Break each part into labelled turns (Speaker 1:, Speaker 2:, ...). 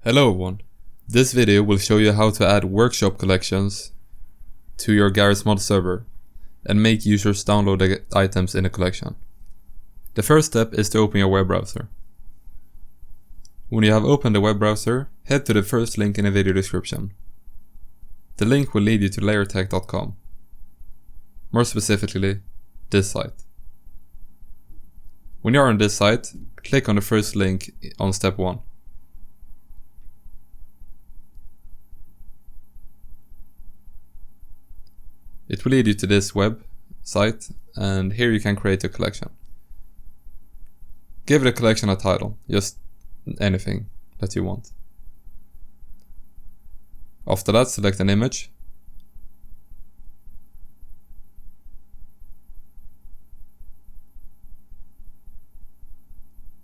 Speaker 1: Hello everyone, this video will show you how to add workshop collections to your Garry's mod server and make users download the items in a collection. The first step is to open your web browser. When you have opened the web browser, head to the first link in the video description. The link will lead you to layertech.com. More specifically, this site. When you are on this site, click on the first link on step 1. It will lead you to this web site, and here you can create a collection. Give the collection a title, just anything that you want. After that, select an image.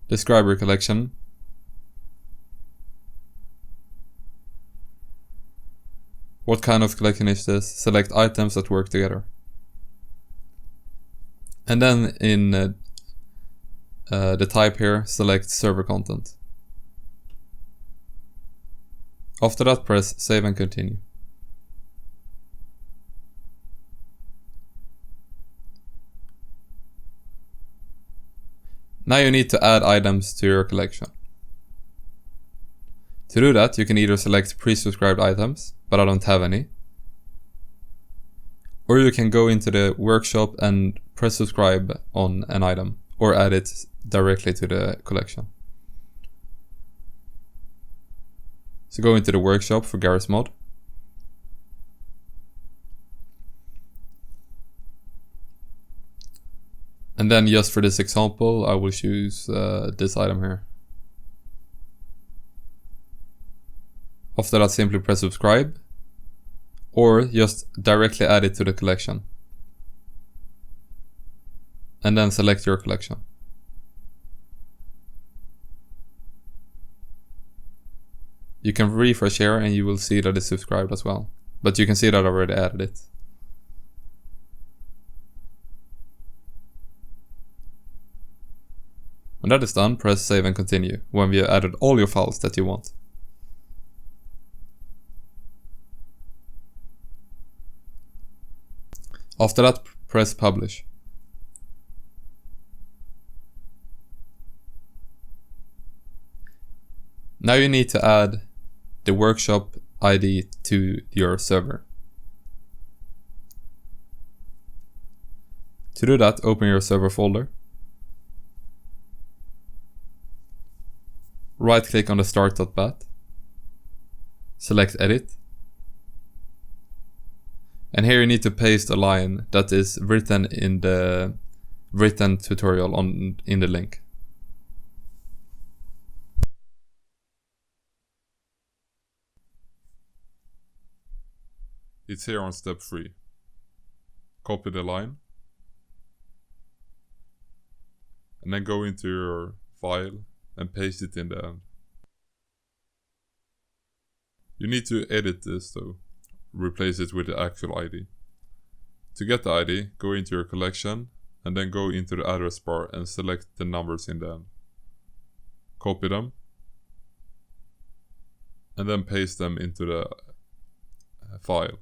Speaker 1: Describe your collection. What kind of collection is this? Select items that work together. And then in the type here, select server content. After that, press save and continue. Now you need to add items to your collection. To do that, you can either select pre-subscribed items, but I don't have any. Or you can go into the workshop and press subscribe on an item, or add it directly to the collection. So go into the workshop for Garry's mod. And then just for this example, I will choose this item here. After that, simply press subscribe, or just directly add it to the collection. And then select your collection. You can refresh here and you will see that it's subscribed as well. But you can see that I already added it. When that is done, press save and continue when we have added all your files that you want. After that, press publish. Now you need to add the workshop ID to your server. To do that, open your server folder. Right click on the start.bat. Select edit. And here you need to paste a line that is written in the written tutorial in the link.
Speaker 2: It's here on step 3. Copy the line. And then go into your file and paste it in the end. You need to edit this though. Replace it with the actual ID. To get the ID, go into your collection and then go into the address bar and select the numbers in the end. Copy them and then paste them into the file.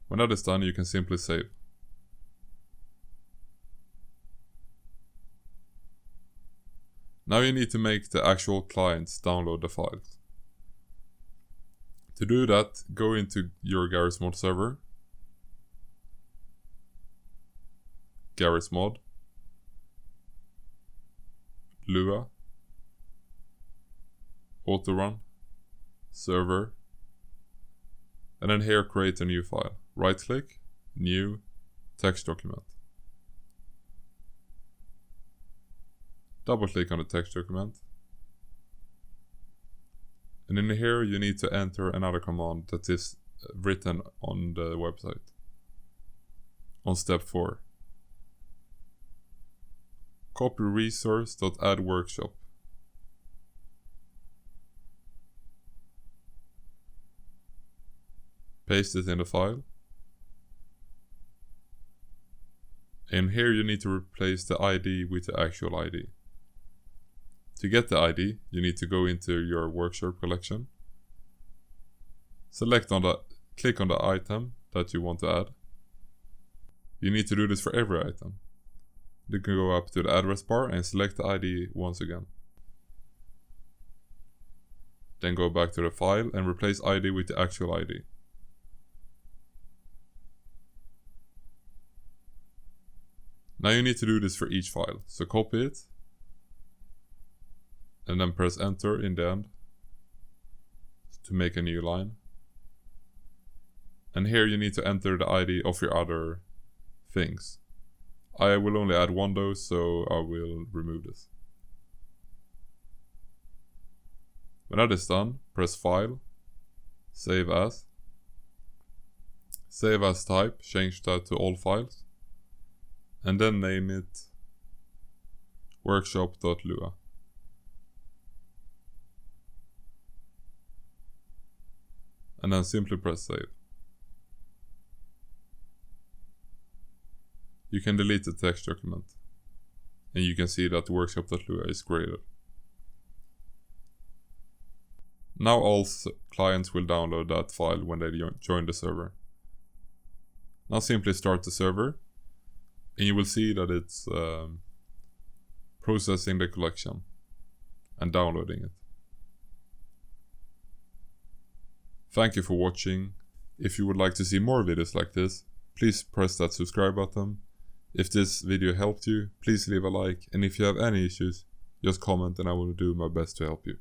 Speaker 2: When that is done, you can simply save. Now you need to make the actual clients download the files. To do that, go into your Garry's mod server, Garry's mod, Lua, autorun, server, and then here create a new file. Right click, new, text document. Double click on the text document. And in here you need to enter another command that is written on the website. On step 4. Copy resource.add_workshop. Paste it in the file. And here you need to replace the ID with the actual ID. To get the ID, you need to go into your workshop collection. Click on the item that you want to add. You need to do this for every item. You can go up to the address bar and select the ID once again. Then go back to the file and replace ID with the actual ID. Now you need to do this for each file. So copy it and then press enter in the end to make a new line. And here you need to enter the ID of your other things. I will only add one though, so I will remove this. When that is done, press File, Save As. Save as type, change that to all files. And then name it workshop.lua. And then simply press save. You can delete the text document. And you can see that workshop.lua is graded. Now all clients will download that file when they join the server. Now simply start the server. And you will see that it's processing the collection and downloading it. Thank you for watching. If you would like to see more videos like this, please press that subscribe button. If this video helped you, please leave a like, and if you have any issues, just comment and I will do my best to help you.